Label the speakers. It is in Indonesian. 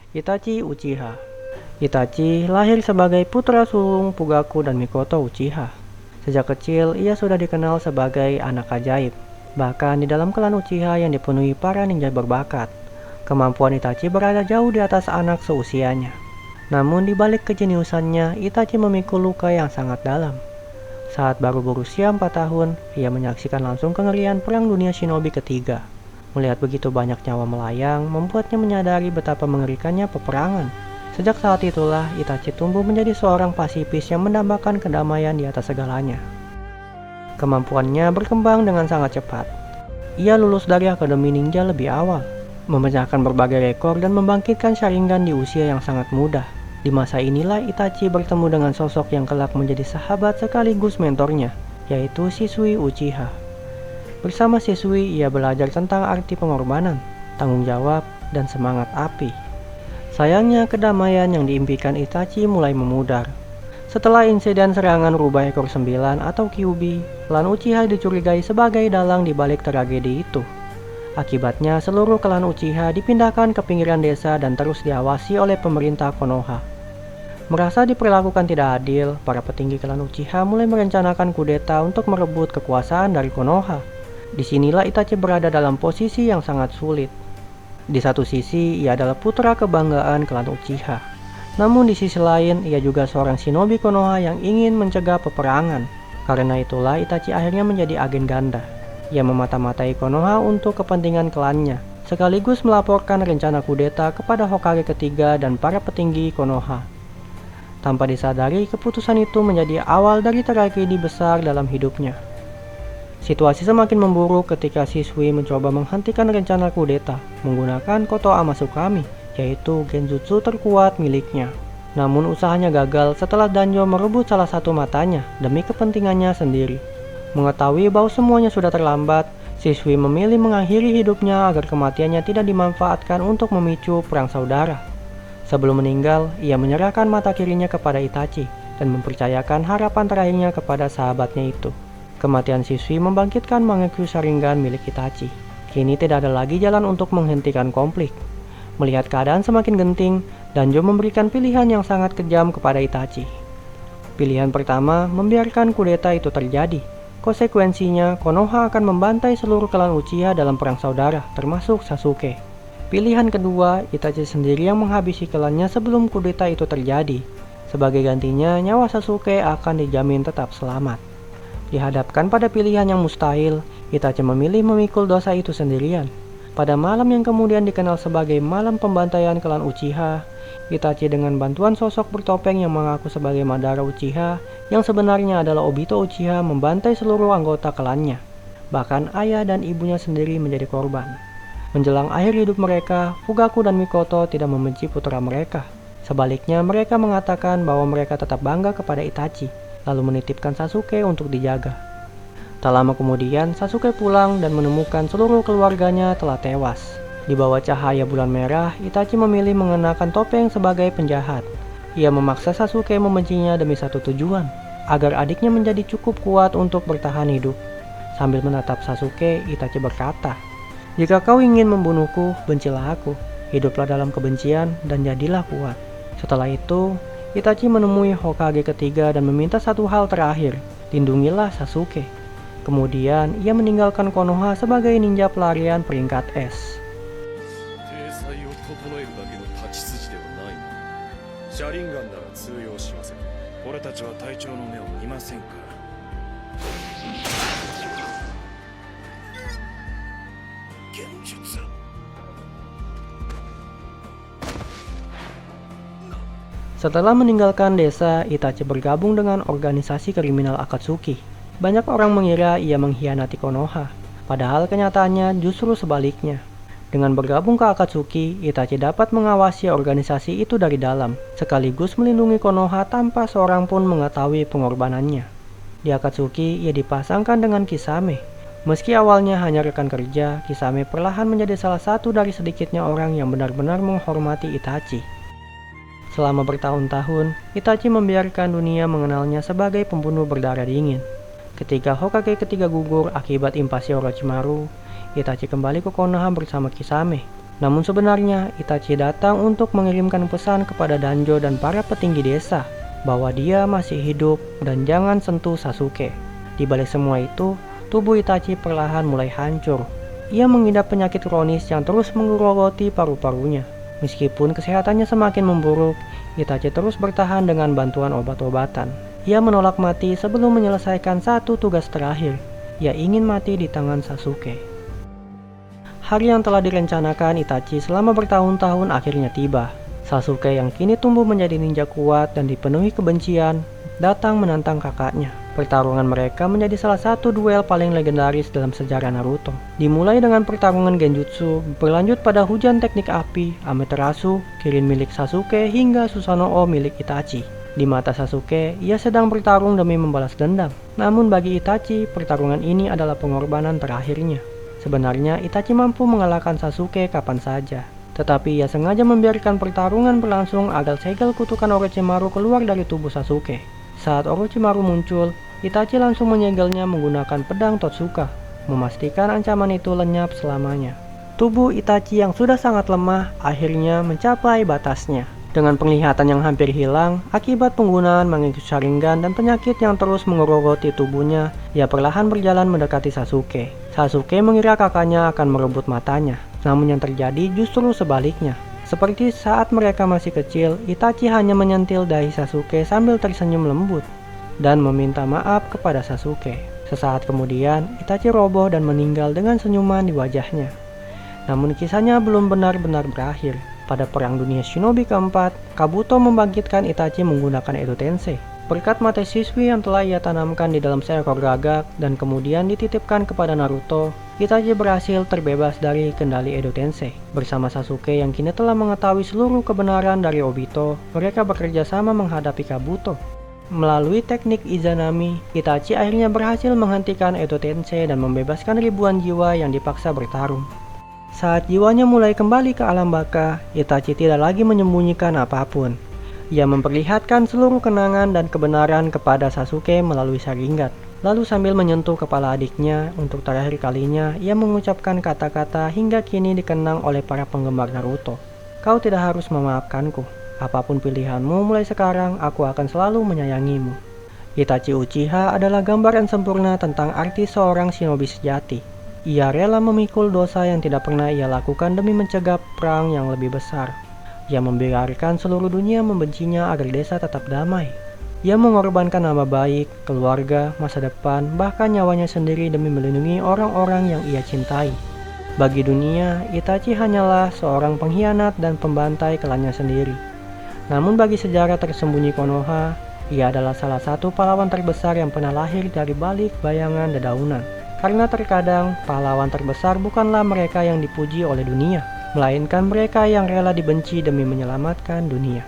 Speaker 1: Itachi Uchiha. Itachi lahir sebagai putra sulung Fugaku dan Mikoto Uchiha. Sejak kecil, ia sudah dikenal sebagai anak ajaib. Bahkan di dalam klan Uchiha yang dipenuhi para ninja berbakat, kemampuan Itachi berada jauh di atas anak seusianya. Namun di balik kejeniusannya, Itachi memikul luka yang sangat dalam. Saat baru berusia 4 tahun, ia menyaksikan langsung kengerian Perang Dunia Shinobi ketiga. Melihat begitu banyak nyawa melayang, membuatnya menyadari betapa mengerikannya peperangan. Sejak saat itulah, Itachi tumbuh menjadi seorang pasifis yang mendambakan kedamaian di atas segalanya. Kemampuannya berkembang dengan sangat cepat. Ia lulus dari Akademi Ninja lebih awal, memecahkan berbagai rekor dan membangkitkan Sharingan di usia yang sangat muda. Di masa inilah Itachi bertemu dengan sosok yang kelak menjadi sahabat sekaligus mentornya, yaitu Shisui Uchiha. Bersama Shisui, ia belajar tentang arti pengorbanan, tanggung jawab, dan semangat api. Sayangnya, kedamaian yang diimpikan Itachi mulai memudar. Setelah insiden serangan rubah ekor 9 atau Kyuubi, klan Uchiha dicurigai sebagai dalang di balik tragedi itu. Akibatnya, seluruh klan Uchiha dipindahkan ke pinggiran desa dan terus diawasi oleh pemerintah Konoha. Merasa diperlakukan tidak adil, para petinggi klan Uchiha mulai merencanakan kudeta untuk merebut kekuasaan dari Konoha. Disinilah Itachi berada dalam posisi yang sangat sulit. Di satu sisi, ia adalah putra kebanggaan klan Uchiha. Namun di sisi lain, ia juga seorang shinobi Konoha yang ingin mencegah peperangan. Karena itulah Itachi akhirnya menjadi agen ganda. Ia memata-matai Konoha untuk kepentingan klannya, sekaligus melaporkan rencana kudeta kepada Hokage ketiga dan para petinggi Konoha. Tanpa disadari, keputusan itu menjadi awal dari tragedi besar dalam hidupnya. Situasi semakin memburuk ketika Shisui mencoba menghentikan rencana kudeta menggunakan Koto Amasukami, yaitu genjutsu terkuat miliknya. Namun usahanya gagal setelah Danjo merebut salah satu matanya demi kepentingannya sendiri. Mengetahui bahwa semuanya sudah terlambat, Shisui memilih mengakhiri hidupnya agar kematiannya tidak dimanfaatkan untuk memicu perang saudara. Sebelum meninggal, ia menyerahkan mata kirinya kepada Itachi dan mempercayakan harapan terakhirnya kepada sahabatnya itu. Kematian Shisui membangkitkan Mangekyo Sharingan milik Itachi. Kini tidak ada lagi jalan untuk menghentikan konflik. Melihat keadaan semakin genting, Danjo memberikan pilihan yang sangat kejam kepada Itachi. Pilihan pertama, membiarkan kudeta itu terjadi. Konsekuensinya, Konoha akan membantai seluruh klan Uchiha dalam perang saudara, termasuk Sasuke. Pilihan kedua, Itachi sendiri yang menghabisi klannya sebelum kudeta itu terjadi. Sebagai gantinya, nyawa Sasuke akan dijamin tetap selamat. Dihadapkan pada pilihan yang mustahil, Itachi memilih memikul dosa itu sendirian. Pada malam yang kemudian dikenal sebagai malam pembantaian klan Uchiha, Itachi dengan bantuan sosok bertopeng yang mengaku sebagai Madara Uchiha, yang sebenarnya adalah Obito Uchiha, membantai seluruh anggota klannya. Bahkan ayah dan ibunya sendiri menjadi korban. Menjelang akhir hidup mereka, Fugaku dan Mikoto tidak membenci putra mereka. Sebaliknya, mereka mengatakan bahwa mereka tetap bangga kepada Itachi, lalu menitipkan Sasuke untuk dijaga. Tak lama kemudian, Sasuke pulang dan menemukan seluruh keluarganya telah tewas. Di bawah cahaya bulan merah, Itachi memilih mengenakan topeng sebagai penjahat. Ia memaksa Sasuke membencinya demi satu tujuan, agar adiknya menjadi cukup kuat untuk bertahan hidup. Sambil menatap Sasuke, Itachi berkata, "Jika kau ingin membunuhku, bencilah aku. Hiduplah dalam kebencian dan jadilah kuat." Setelah itu, Itachi menemui Hokage ketiga dan meminta satu hal terakhir, lindungilah Sasuke. Kemudian, ia meninggalkan Konoha sebagai ninja pelarian peringkat S. Setelah meninggalkan desa, Itachi bergabung dengan organisasi kriminal Akatsuki. Banyak orang mengira ia mengkhianati Konoha, padahal kenyataannya justru sebaliknya. Dengan bergabung ke Akatsuki, Itachi dapat mengawasi organisasi itu dari dalam, sekaligus melindungi Konoha tanpa seorang pun mengetahui pengorbanannya. Di Akatsuki, ia dipasangkan dengan Kisame. Meski awalnya hanya rekan kerja, Kisame perlahan menjadi salah satu dari sedikitnya orang yang benar-benar menghormati Itachi. Selama bertahun-tahun, Itachi membiarkan dunia mengenalnya sebagai pembunuh berdarah dingin. Ketika Hokage ketiga gugur akibat invasi Orochimaru, Itachi kembali ke Konoha bersama Kisame. Namun sebenarnya Itachi datang untuk mengirimkan pesan kepada Danjo dan para petinggi desa bahwa dia masih hidup dan jangan sentuh Sasuke. Di balik semua itu, tubuh Itachi perlahan mulai hancur. Ia mengidap penyakit kronis yang terus menggerogoti paru-parunya. Meskipun kesehatannya semakin memburuk, Itachi terus bertahan dengan bantuan obat-obatan. Ia menolak mati sebelum menyelesaikan satu tugas terakhir. Ia ingin mati di tangan Sasuke. Hari yang telah direncanakan Itachi selama bertahun-tahun akhirnya tiba. Sasuke yang kini tumbuh menjadi ninja kuat dan dipenuhi kebencian, datang menantang kakaknya. Pertarungan mereka menjadi salah satu duel paling legendaris dalam sejarah Naruto. Dimulai dengan pertarungan genjutsu, berlanjut pada hujan teknik api, Amaterasu, Kirin milik Sasuke hingga Susanoo milik Itachi. Di mata Sasuke, ia sedang bertarung demi membalas dendam. Namun bagi Itachi, pertarungan ini adalah pengorbanan terakhirnya. Sebenarnya Itachi mampu mengalahkan Sasuke kapan saja. Tetapi ia sengaja membiarkan pertarungan berlangsung agar segel kutukan Orochimaru keluar dari tubuh Sasuke. Saat Orochimaru muncul, Itachi langsung menyegelnya menggunakan pedang Totsuka, memastikan ancaman itu lenyap selamanya. Tubuh Itachi yang sudah sangat lemah akhirnya mencapai batasnya. Dengan penglihatan yang hampir hilang, akibat penggunaan Mangekyou Sharingan dan penyakit yang terus mengerogoti tubuhnya, ia perlahan berjalan mendekati Sasuke. Sasuke mengira kakaknya akan merebut matanya, namun yang terjadi justru sebaliknya. Seperti saat mereka masih kecil, Itachi hanya menyentil dahi Sasuke sambil tersenyum lembut dan meminta maaf kepada Sasuke. Sesaat kemudian, Itachi roboh dan meninggal dengan senyuman di wajahnya. Namun kisahnya belum benar-benar berakhir. Pada Perang Dunia Shinobi keempat, Kabuto membangkitkan Itachi menggunakan Edo Tensei. Berkat mata siswi yang telah ia tanamkan di dalam seekor gagak dan kemudian dititipkan kepada Naruto, Itachi berhasil terbebas dari kendali Edo Tensei. Bersama Sasuke yang kini telah mengetahui seluruh kebenaran dari Obito, mereka bekerja sama menghadapi Kabuto. Melalui teknik Izanami, Itachi akhirnya berhasil menghentikan Edo Tensei dan membebaskan ribuan jiwa yang dipaksa bertarung. Saat jiwanya mulai kembali ke alam baka, Itachi tidak lagi menyembunyikan apapun. Ia memperlihatkan seluruh kenangan dan kebenaran kepada Sasuke melalui Sharingan. Lalu sambil menyentuh kepala adiknya, untuk terakhir kalinya ia mengucapkan kata-kata hingga kini dikenang oleh para penggemar Naruto. Kau tidak harus memaafkanku. Apapun pilihanmu mulai sekarang, aku akan selalu menyayangimu. Itachi Uchiha adalah gambaran sempurna tentang arti seorang shinobi sejati. Ia rela memikul dosa yang tidak pernah ia lakukan demi mencegah perang yang lebih besar. Ia membiarkan seluruh dunia membencinya agar desa tetap damai. Ia mengorbankan nama baik, keluarga, masa depan, bahkan nyawanya sendiri demi melindungi orang-orang yang ia cintai. Bagi dunia, Itachi hanyalah seorang pengkhianat dan pembantai klannya sendiri. Namun bagi sejarah tersembunyi Konoha, ia adalah salah satu pahlawan terbesar yang pernah lahir dari balik bayangan dedaunan. Karena terkadang, pahlawan terbesar bukanlah mereka yang dipuji oleh dunia, melainkan mereka yang rela dibenci demi menyelamatkan dunia.